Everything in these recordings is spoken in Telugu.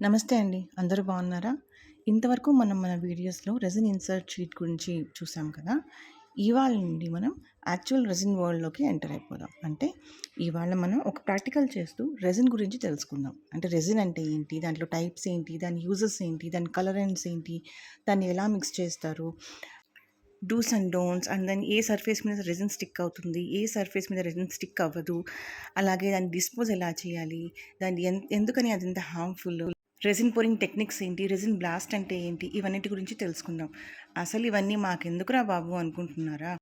నమస్తే అండి. అందరూ బాగున్నారా? ఇంతవరకు మనం మన వీడియోస్‌లో రెసిన్ ఇన్సర్ట్ షీట్ గురించి చూసాం కదా! ఇవాళ నుండి మనం యాక్చువల్ రెసిన్ వరల్డ్‌లోకి ఎంటర్ అయిపోదాం. అంటే ఇవాళ మనం ఒక ప్రాక్టికల్ చేస్తూ రెసిన్ గురించి తెలుసుకుందాం. అంటే రెసిన్ అంటే ఏంటి? దాంట్లో టైప్స్ ఏంటి? దాని యూజెస్ ఏంటి? దాని కలరెంట్స్ ఏంటి? దాన్ని ఎలా మిక్స్ చేస్తారు? Dos and don'ts and then ఏ సర్ఫేస్ మీద రెసిన్ స్టిక్ అవుతుంది? ఏ సర్ఫేస్ మీద రెసిన్ స్టిక్ అవ్వదు? అలాగే దాన్ని డిస్పోజ్ ఎలా చేయాలి? దాన్ని ఎందుకని అది ఇంత హార్మ్‌ఫుల్? రెసిన్ పోరింగ్ టెక్నిక్స్ ఏంటి? రెసిన్ బ్లాస్ట్ అంటే ఏంటి? ఇవన్నిటి గురించి తెలుసుకుందాం. అసలు ఇవన్నీ మాకెందుకురా బాబు అనుకుంటున్నారా?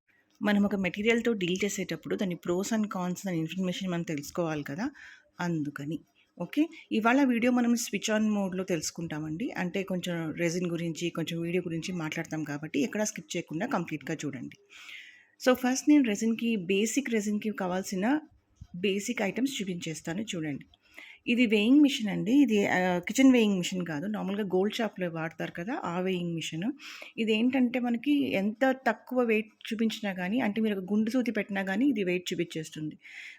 మనం ఒక మెటీరియల్‌తో డీల్ చేసేటప్పుడు దాని ప్రోస్ అండ్ కాన్స్ దాని ఇన్ఫర్మేషన్ మనం తెలుసుకోవాలి కదా! అందుకని. ఓకే. ఇవాళ వీడియో మనం స్విచ్ ఆన్ మోడ్‌లో తెలుసుకుంటామండి. అంటే కొంచెం రెసిన్ గురించి, కొంచెం వీడియో గురించి మాట్లాడతాం కాబట్టి ఎక్కడా స్కిప్ చేయకుండా కంప్లీట్‌గా చూడండి. సో, ఫస్ట్ నేను రెసిన్‌కి కావాల్సిన బేసిక్ ఐటెమ్స్ చూపించేస్తాను చూడండి. ఇది వేయింగ్ మిషన్ అండి. ఇది కిచెన్ వేయింగ్ మిషన్ కాదు. నార్మల్‌గా గోల్డ్ షాప్‌లో వాడతారు కదా! ఆ వేయింగ్ మిషన్. ఇదేంటంటే మనకి ఎంత తక్కువ వెయిట్ చూపించినా గానీ, అంటే మీరు ఒక గుండు సూది పెట్టినా గానీ ఇది వెయిట్ చూపిచ్చేస్తుంది.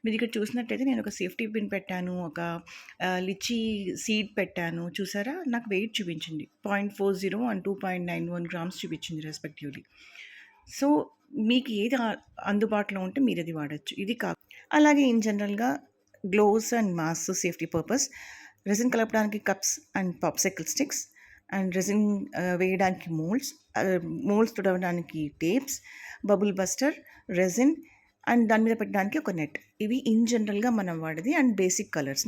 మీరిక్కడ చూసినట్టయితే నేను ఒక సేఫ్టీ పిన్ పెట్టాను. ఒక లిచీ సీడ్ పెట్టాను. చూసారా? నాకు వెయిట్ చూపించింది. 0.40 అండ్ 2.91 గ్రామ్స్ చూపించింది రెస్పెక్టివ్‌లీ. సో, మీకు ఏది అందుబాటులో ఉంటే మీరది వాడొచ్చు. ఇది అలాగే ఇన్ జనరల్‌గా gloves and mask safety purpose, resin కలపడానికి cups and popsicle sticks and resin వేయడానికి మోల్డ్స్ తుడవడానికి tapes, bubble buster, resin and దాని మీద పెట్టడానికి ఒక నెట్. ఇవి ఇన్ జనరల్‌గా మనం వాడేది అండ్ బేసిక్ కలర్స్.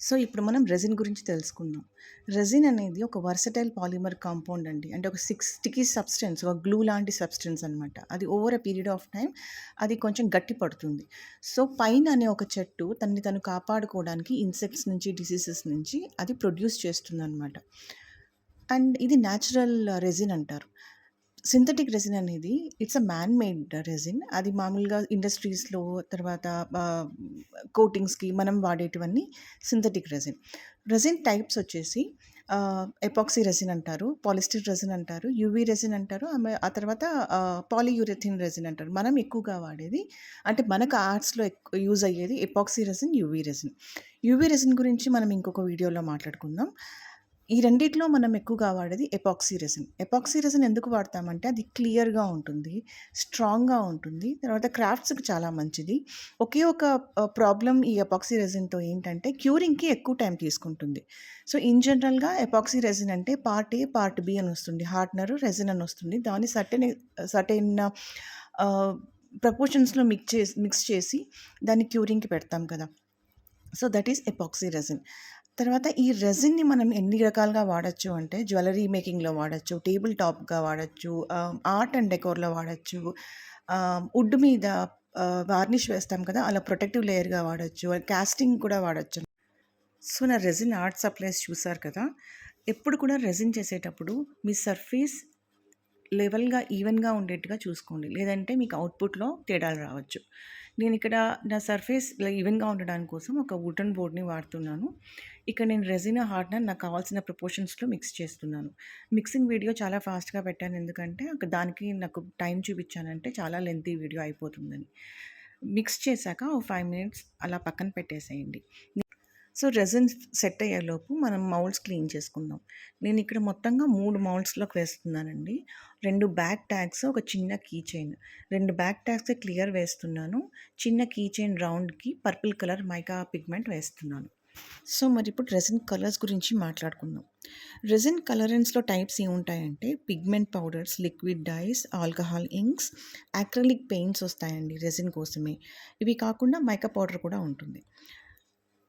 సో, ఇప్పుడు మనం రెసిన్ గురించి తెలుసుకుందాం. రెసిన్ అనేది ఒక వర్సటైల్ పాలిమర్ కాంపౌండ్ అండి. అంటే ఒక స్టిక్కీ సబ్స్టెన్స్, ఒక గ్లూ లాంటి సబ్స్టెన్స్ అనమాట. అది over a period of time అది కొంచెం గట్టి పడుతుంది. సో, పైన్ అనే ఒక చెట్టు తనని తను కాపాడుకోవడానికి ఇన్సెక్ట్స్ నుంచి, డిసీజెస్ నుంచి అది ప్రొడ్యూస్ చేస్తుందనమాట. అండ్ ఇది న్యాచురల్ రెసిన్ అంటారు. సింథటిక్ రెసిన్ అనేది it's a man made resin. అది మామూలుగా ఇండస్ట్రీస్‌లో తర్వాత కోటింగ్స్‌కి మనం వాడేటివన్నీ సింథటిక్ రెసిన్. రెసిన్ టైప్స్ వచ్చేసి ఎపాక్సీ రెసిన్ అంటారు, పాలిస్టర్ రెసిన్ అంటారు, యూవీ రెసిన్ అంటారు. ఆ తర్వాత పాలీయూరెథిన్ రెసిన్ అంటారు. మనం ఎక్కువగా వాడేది అంటే మనకు ఆర్ట్స్‌లో యూజ్ అయ్యేది epoxy resin, UV resin. UV resin గురించి మనం ఇంకొక వీడియోలో మాట్లాడుకుందాం. ఈ రెండిట్లో మనం ఎక్కువగా వాడేది ఎపాక్సీ రెసిన్. ఎపాక్సీ రెసిన్ ఎందుకు వాడతామంటే అది క్లియర్‌గా ఉంటుంది, స్ట్రాంగ్‌గా ఉంటుంది. తర్వాత క్రాఫ్ట్స్‌కి చాలా మంచిది. ఒకే ఒక ప్రాబ్లమ్ ఈ ఎపాక్సీ రెసిన్‌తో ఏంటంటే క్యూరింగ్‌కి ఎక్కువ టైం తీసుకుంటుంది. సో, ఇన్ జనరల్‌గా ఎపాక్సీ రెసిన్ అంటే పార్ట్ ఏ, పార్ట్ బి అని వస్తుంది. హార్డ్నర్, రెసిన్ అని వస్తుంది. దాన్ని సర్టెన్ ఆహ్, ప్రపోర్షన్స్‌లో మిక్స్ చేసి దాన్ని క్యూరింగ్‌కి పెడతాం కదా! So, that is epoxy resin. తర్వాత ఈ రెసిన్‌ని మనం ఎన్ని రకాలుగా వాడొచ్చు అంటే జ్యువెల్లరీ మేకింగ్‌లో వాడొచ్చు, టేబుల్ టాప్‌గా వాడొచ్చు, ఆర్ట్ అండ్ డెకోర్‌లో వాడొచ్చు, వుడ్ మీద వార్నిష్ వేస్తాం కదా! అలా ప్రొటెక్టివ్ లేయర్‌గా వాడొచ్చు, కాస్టింగ్ కూడా వాడొచ్చు. సో, నా రెసిన్ ఆర్ట్ సప్లైస్ చూసారు కదా! ఎప్పుడు కూడా రెసిన్ చేసేటప్పుడు మీ సర్ఫేస్ లెవెల్‌గా, ఈవెన్‌గా ఉండేట్టుగా చూసుకోండి. లేదంటే మీకు అవుట్‌పుట్‌లో తేడాలు రావచ్చు. నేనిక్కడ నా సర్ఫేస్ ఈవెన్‌గా ఉండడాని కోసం ఒక వుడెన్ బోర్డ్‌ని వాడుతున్నాను. ఇక్కడ నేను రెసిన్, హార్డ్నర్ నాకు కావాల్సిన ప్రపోర్షన్స్‌లో మిక్స్ చేస్తున్నాను. మిక్సింగ్ వీడియో చాలా ఫాస్ట్‌గా పెట్టాను. ఎందుకంటే దానికి నాకు టైం చూపించానంటే చాలా లెంతీ వీడియో అయిపోతుందని. మిక్స్ చేశాక ఓ 5 మినిట్స్ అలా పక్కన పెట్టేసేయండి. సో, రెసిన్ సెట్ అయ్యేలోపు మనం మౌల్డ్స్ క్లీన్ చేసుకుందాం. నేనిక్కడ మొత్తంగా 3 మౌల్డ్స్‌లోకి వేస్తున్నానండి. 2 బ్యాక్ ట్యాగ్స్, ఒక చిన్న కీ చైన్. 2 బ్యాక్ ట్యాగ్స్‌కి క్లియర్ వేస్తున్నాను. చిన్న కీ చైన్ రౌండ్‌కి పర్పుల్ కలర్ మైకా పిగ్మెంట్ వేస్తున్నాను. సో, మరిప్పుడు రెసిన్ కలర్స్ గురించి మాట్లాడుకుందాం. రెసిన్ కలరెంట్స్‌లో టైప్స్ ఏముంటాయంటే pigment powders, liquid dyes, alcohol inks, acrylic paints వస్తాయండి రెసిన్ కోసమే. ఇవి కాకుండా మైకా పౌడర్ కూడా ఉంటుంది.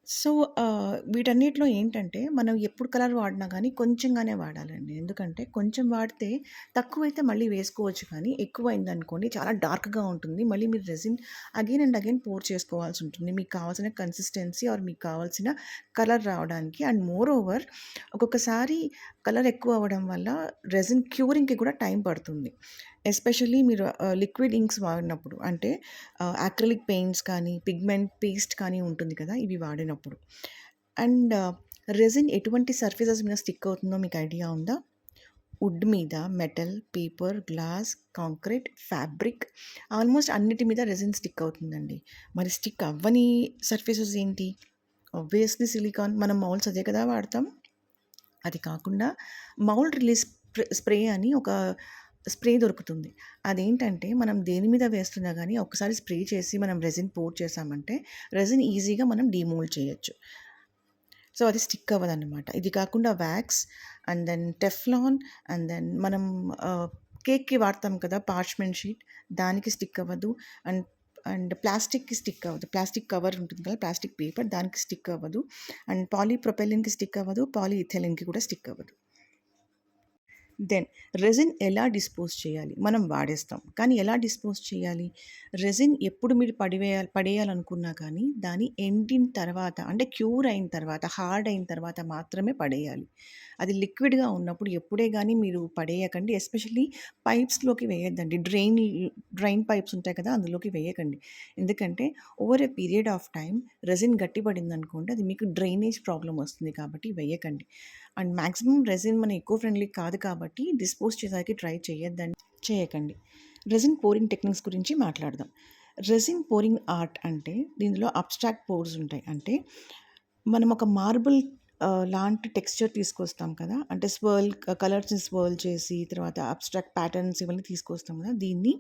సో, వీటన్నిటిలో ఏంటంటే, మనం ఎప్పుడు కలర్ వాడినా గానీ, కొంచెంగానే వాడాలండి. ఎందుకంటే, కొంచెం వాడితే తక్కువైతే మళ్ళీ వేసుకోవచ్చు కానీ, ఎక్కువయిందనుకోండి చాలా డార్క్‌గా ఉంటుంది. మళ్ళీ మీరు resin again and again pour చేసుకోవాల్సుంటుంది. మీకు కావాల్సిన కన్సిస్టెన్సీ ఆర్ మీకు కావాల్సిన కలర్ రావడానికి. అండ్ మోర్ ఓవర్ ఒక్కొక్కసారి కలర్ ఎక్కువ అవ్వడం వల్ల రెసిన్ క్యూరింగ్‌కి కూడా టైం పడుతుంది. ఎస్పెషల్లీ మీరు లిక్విడ్ ఇంక్స్ వాడినప్పుడు అంటే అక్రిలిక్ పెయింట్స్ కానీ, పిగ్మెంట్ పేస్ట్ కానీ ఉంటుంది కదా! ఇవి వాడినప్పుడు. అండ్ రెసిన్ ఎటువంటి సర్ఫేసెస్ మీద స్టిక్ అవుతుందో మీకు ఐడియా ఉందా? వుడ్ మీద, metal, paper, glass, concrete, fabric almost అన్నిటి మీద రెసిన్ స్టిక్ అవుతుందండి. మరి స్టిక్ అవ్వని సర్ఫేసెస్ ఏంటి? ఆబ్వియస్లీ సిలికాన్, మనం మౌల్డ్స్ అదే కదా వాడతాం. అది కాకుండా మౌల్డ్ రిలీజ్ స్ప్రే అని ఒక స్ప్రే దొరుకుతుంది. అదేంటంటే మనం దేని మీద వేస్తున్నా గానీ ఒకసారి స్ప్రే చేసి మనం రెసిన్ పోర్ చేశామంటే రెసిన్ ఈజీగా మనం డీమోల్డ్ చేయొచ్చు. సో, అది స్టిక్ అవ్వదనమాట. ఇది కాకుండా wax and then Teflon and then మనం కేక్‌కి వాడతాం కదా! పార్చ్‌మెంట్ షీట్, దానికి స్టిక్ అవ్వదు. అండ్ అండ్ ప్లాస్టిక్‌కి స్టిక్ అవ్వదు. ప్లాస్టిక్ కవర్ ఉంటుంది కదా! ప్లాస్టిక్ పేపర్, దానికి స్టిక్ అవ్వదు. అండ్ పాలీప్రొపెలిన్‌కి స్టిక్ అవ్వదు. పాలీఇథిలిన్‌కి కూడా స్టిక్ అవ్వదు. దెన్ రెసిన్ ఎలా డిస్పోజ్ చేయాలి? మనం వాడేస్తాం. కానీ ఎలా డిస్పోజ్ చేయాలి? రెసిన్ ఎప్పుడు మీరు పడేయాలనుకున్నా కానీ దాన్ని ఎండిన తర్వాత, అంటే క్యూర్ అయిన తర్వాత, హార్డ్ అయిన తర్వాత మాత్రమే పడేయాలి. అది లిక్విడ్‌గా ఉన్నప్పుడు ఎప్పుడే గానీ మీరు పడేయకండి. ఎస్పెషల్లీ పైప్స్‌లోకి వేయొద్దండి. డ్రైన్ పైప్స్ ఉంటాయి కదా! అందులోకి వేయకండి. ఎందుకంటే over a period of time resin గట్టిపడిందనుకోండి, అది మీకు డ్రైనేజ్ ప్రాబ్లమ్ వస్తుంది కాబట్టి వేయకండి. అండ్ మాక్సిమం రెసిన్ మన ఎకో ఫ్రెండ్లీ కాదు కాబట్టి డిస్పోజ్ చేయడానికి ట్రై చేయకండి. రెసిన్ పోరింగ్ టెక్నిక్స్ గురించి మాట్లాడదాం. రెసిన్ పోరింగ్ ఆర్ట్ అంటే దీనిలో అబ్స్ట్రాక్ట్ పోర్స్ ఉంటాయి. అంటే మనం ఒక మార్బుల్ లాంటి టెక్స్చర్ తీసుకొస్తాం కదా! అంటే కలర్స్‌ని స్వర్ల్ చేసి తర్వాత అబ్స్ట్రాక్ట్ ప్యాటర్న్స్ ఇవన్నీ తీసుకొస్తాం కదా! దీన్ని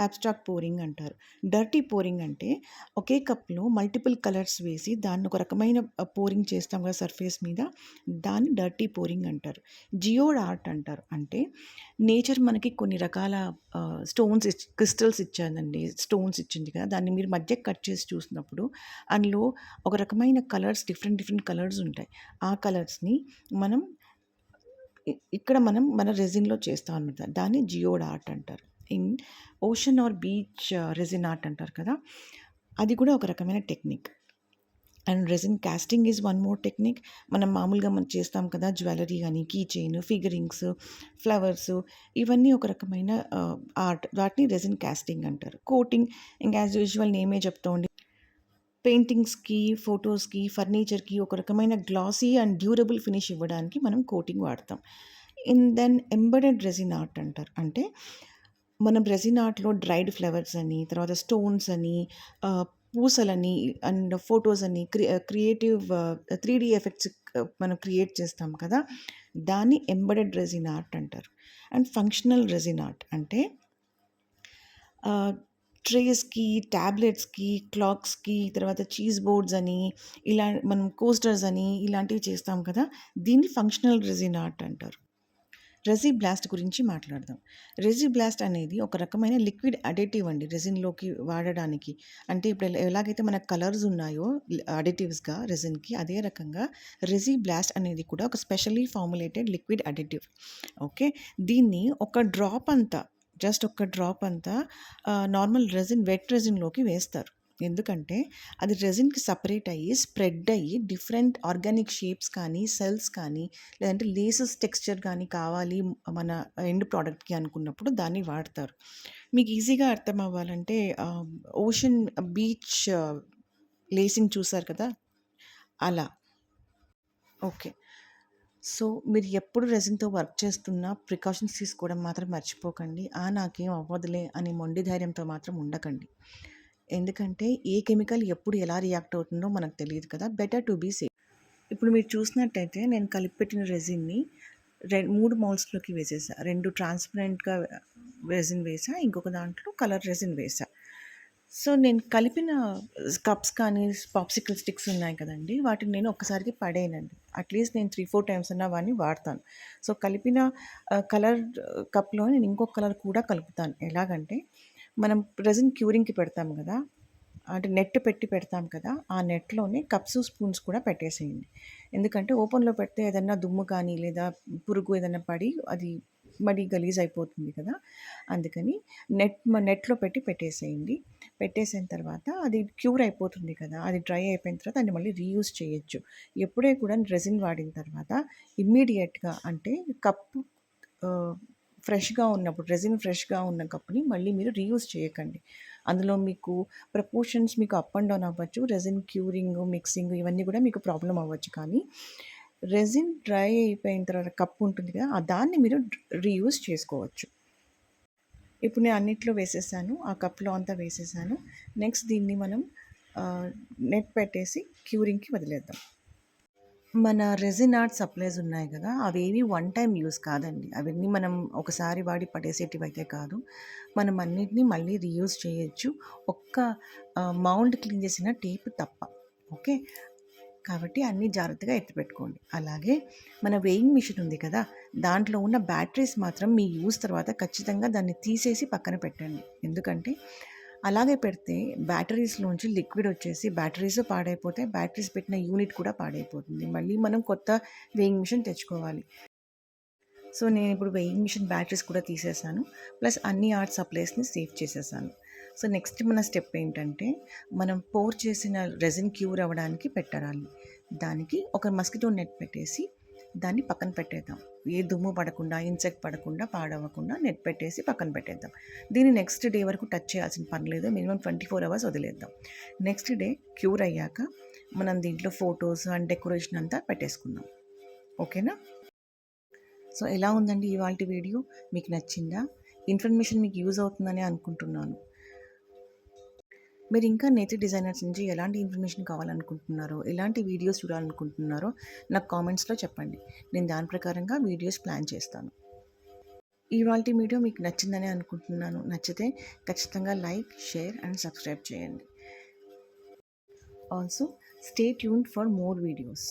అబ్స్ట్రాక్ట్ పోరింగ్ అంటారు. డర్టీ పోరింగ్ అంటే ఒకే కప్‌లో మల్టిపుల్ కలర్స్ వేసి దాన్ని ఒక రకమైన పోరింగ్ చేస్తాం కదా సర్ఫేస్ మీద, దాన్ని డర్టీ పోరింగ్ అంటారు. జియోడ్ ఆర్ట్ అంటారు. అంటే నేచర్ మనకి కొన్ని రకాల క్రిస్టల్స్ ఇచ్చాదండి. స్టోన్స్ ఇచ్చింది కదా! దాన్ని మీరు మధ్యకి కట్ చేసి చూసినప్పుడు అందులో ఒక రకమైన కలర్స్, డిఫరెంట్ కలర్స్ ఉంటాయి. ఆ కలర్స్‌ని మనం ఇక్కడ మనం మన రెసిన్‌లో చేస్తాం అనమాట. దాన్ని జియోడ్ ఆర్ట్ అంటారు. In ocean or beach resin art అంటారు కదా! అది కూడా ఒక రకమైన technique. And resin casting is one more technique. మనం చేస్తాం కదా! జ్యువెలరీ గాని, కీ చైన్, ఫిగరింగ్స్, ఫ్లవర్స్, ఇవన్నీ ఒక రకమైన ఆర్ట్. వాటిని రెసిన్ కాస్టింగ్ అంటారు. కోటింగ్ ఇంక యాజ్ యూజువల్ నేమే చెప్తోంది. పెయింటింగ్స్‌కి, ఫోటోస్‌కి, ఫర్నిచర్‌కి ఒక రకమైన గ్లాసీ అండ్ డ్యూరబుల్ ఫినిష్ ఇవ్వడానికి మనం కోటింగ్ వాడతాం. దెన్ ఎంబెడెడ్ రెసిన్ ఆర్ట్ అంటారు. అంటే మనం రెసిన్ ఆర్ట్‌లో డ్రైడ్ ఫ్లవర్స్ అని, తర్వాత స్టోన్స్ అని, పూసలని అండ్ ఫోటోస్ అని క్రియేటివ్ 3 ఎఫెక్ట్స్ మనం క్రియేట్ చేస్తాం కదా! దాన్ని ఎంబెడెడ్ రెసిన్ ఆర్ట్ అంటారు. అండ్ ఫంక్షనల్ రెసిన్ ఆర్ట్ అంటే ట్రేస్‌కి, టాబ్లెట్స్‌కి, క్లాక్స్‌కి, తర్వాత చీజ్ బోర్డ్స్ అని, ఇలా మనం కోస్టర్స్ అని ఇలాంటివి చేస్తాం కదా! దీన్ని ఫంక్షనల్ రెసిన్ ఆర్ట్ అంటారు. రెసి బ్లాస్ట్ గురించి మాట్లాడదాం. రెసి బ్లాస్ట్ అనేది ఒక రకమైన లిక్విడ్ అడిటివ్ అండి రెసిన్‌లోకి వాడడానికి. అంటే ఇప్పుడు ఎలాగైతే మనకు కలర్స్ ఉన్నాయో అడిటివ్స్‌గా రెసిన్‌కి, అదే రకంగా రెసి బ్లాస్ట్ అనేది కూడా ఒక specially formulated liquid additive. Okay. దీన్ని ఒక డ్రాప్ అంతా, జస్ట్ ఒక డ్రాప్ అంతా నార్మల్ రెసిన్, వెట్ రెసిన్‌లోకి వేస్తారు. ఎందుకంటే అది రెసిన్‌కి సెపరేట్ అయ్యి, స్ప్రెడ్ అయ్యి డిఫరెంట్ ఆర్గానిక్ షేప్స్ కానీ, సెల్స్ కానీ, లేదంటే లేసెస్ టెక్స్చర్ కానీ కావాలి మన ఎండ్ ప్రోడక్ట్‌కి అనుకున్నప్పుడు దాన్ని వాడతారు. మీకు ఈజీగా అర్థం అవ్వాలంటే ఓషన్ బీచ్ లేసింగ్ చూసారు కదా! అలా. ఓకే. సో, మీరు ఎప్పుడు రెసిన్‌తో వర్క్ చేస్తున్నా ప్రికాషన్స్ తీసుకోవడం మాత్రం మర్చిపోకండి. నాకేం అవ్వదులే అని మొండి ధైర్యంతో మాత్రం ఉండకండి. ఎందుకంటే ఏ కెమికల్ ఎప్పుడు ఎలా రియాక్ట్ అవుతుందో మనకు తెలీదు కదా! Better to be safe. ఇప్పుడు మీరు చూసినట్టయితే నేను కలిపెట్టిన రెసిన్‌ని 3 మౌల్డ్స్‌లోకి వేసేసా. 2 ట్రాన్స్‌పరెంట్‌గా రెసిన్ వేసా. ఇంకొక దాంట్లో కలర్ రెసిన్ వేసా. సో, నేను కలిపిన కప్స్ కానీ, పాప్సికల్ స్టిక్స్ ఉన్నాయి కదండీ! వాటిని నేను ఒక్కసారికి పడేయనండి. అట్‌లీస్ట్ నేను 3, 4 టైమ్స్ అన్నా వాడిని వాడతాను. సో, కలిపిన కలర్ కప్‌లో నేను ఇంకొక కలర్ కూడా కలుపుతాను. ఎలాగంటే మనం రెసిన్ క్యూరింగ్‌కి పెడతాం గదా! అంటే నెట్ పెట్టి పెడతాం కదా! ఆ నెట్‌లోనే కప్స్, స్పూన్స్ కూడా పెట్టేసేయండి. ఎందుకంటే ఓపెన్‌లో పెడితే ఏదన్నా దుమ్ము కానీ, లేదా పురుగు ఏదన్నా పడి అది మడి గలీజ్ అయిపోతుంది కదా! అందుకని నెట్‌లో పెట్టేసేయండి. పెట్టేసిన తర్వాత అది క్యూర్ అయిపోతుంది కదా! అది డ్రై అయిపోయిన తర్వాత దాన్ని మళ్ళీ రీయూజ్ చేయొచ్చు. ఎప్పుడే కూడా రెసిన్ వాడిన తర్వాత ఇమ్మీడియేట్‌గా, అంటే కప్పు ఆహ్, రెసిన్ ఫ్రెష్‌గా ఉన్న కప్‌ని మళ్ళీ మీరు రీయూజ్ చేయకండి. అందులో మీకు ప్రపోర్షన్స్ మీకు అప్ అండ్ డౌన్ అవ్వచ్చు. రెసిన్ క్యూరింగ్, మిక్సింగ్ ఇవన్నీ కూడా మీకు ప్రాబ్లమ్ అవ్వచ్చు. కానీ రెసిన్ డ్రై అయిపోయిన తర్వాత కప్ ఉంటుంది కదా! దాన్ని మీరు రీయూజ్ చేసుకోవచ్చు. ఇప్పుడు నేను అన్నిట్లో వేసేసాను. ఆ కప్‌లో అంతా వేసేసాను. నెక్స్ట్ దీన్ని మనం నెట్ పెట్టేసి క్యూరింగ్‌కి వదిలేద్దాం. మన రెసిన్ ఆర్ట్ సప్లైస్ ఉన్నాయి కదా! అవేవి వన్ టైమ్ యూజ్ కాదండి. అవన్నీ మనం ఒకసారి వాడి పడేసేటివయితే కాదు. మనం అన్నిటిని మళ్ళీ రీయూజ్ చేయొచ్చు. ఒక్క మౌల్డ్ క్లీన్ చేసిన టేప్ తప్ప. ఓకే. కాబట్టి అన్నీ జాగ్రత్తగా ఎత్తిపెట్టుకోండి. అలాగే మన వేయింగ్ మిషన్ ఉంది కదా! దాంట్లో ఉన్న బ్యాటరీస్ మాత్రం మీ యూజ్ తర్వాత ఖచ్చితంగా దాన్ని తీసేసి పక్కన పెట్టండి. ఎందుకంటే అలాగే పెడితే బ్యాటరీస్‌లోంచి లిక్విడ్ వచ్చేసి బ్యాటరీస్ పాడైపోతాయి. బ్యాటరీస్ పెట్టిన యూనిట్ కూడా పాడైపోతుంది. మళ్ళీ మనం కొత్త వేయింగ్ మిషన్ తెచ్చుకోవాలి. సో, నేనిప్పుడు వేయింగ్ మిషన్ బ్యాటరీస్ కూడా తీసేసాను. ప్లస్ అన్ని ఆర్ట్ సప్లైస్‌ని సేవ్ చేసేసాను. సో, నెక్స్ట్ మన స్టెప్ ఏంటంటే, మనం పోర్ చేసిన రెసిన్ క్యూర్ అవ్వడానికి పెట్టాలి. దానికి ఒక మస్కిటో నెట్ పెట్టేసి, దాన్ని పక్కన పెట్టేద్దాం. ఏ దుమ్ము పడకుండా, ఇన్సెక్ట్ పడకుండా, పాడవ్వకుండా నెట్ పెట్టేసి పక్కన పెట్టేద్దాం. దీన్ని నెక్స్ట్ డే వరకు టచ్ చేయాల్సిన పని లేదు. మినిమమ్ 24 అవర్స్ వదిలేద్దాం. నెక్స్ట్ డే క్యూర్ అయ్యాక, మనం దీంట్లో ఫోటోస్ అండ్ డెకరేషన్ అంతా పెట్టేసుకుందాం. ఓకేనా? సో, ఎలా ఉందండి ఇవాల్టి వీడియో? మీకు నచ్చిందా? ఇన్ఫర్మేషన్ మీకు యూజ్ అవుతుందనే అనుకుంటున్నాను. మీరు ఇంకా నేటివ్ డిజైనర్స్ నుంచి ఎలాంటి ఇన్ఫర్మేషన్ కావాలనుకుంటున్నారో, ఎలాంటి వీడియోస్ చూడాలనుకుంటున్నారో నాకు కామెంట్స్‌లో చెప్పండి. నేను దాని ప్రకారంగా వీడియోస్ ప్లాన్ చేస్తాను. ఇవాల్టి వీడియో మీకు నచ్చిందనే అనుకుంటున్నాను. నచ్చితే ఖచ్చితంగా లైక్, షేర్ అండ్ సబ్స్క్రైబ్ చేయండి. Also stay tuned for more videos.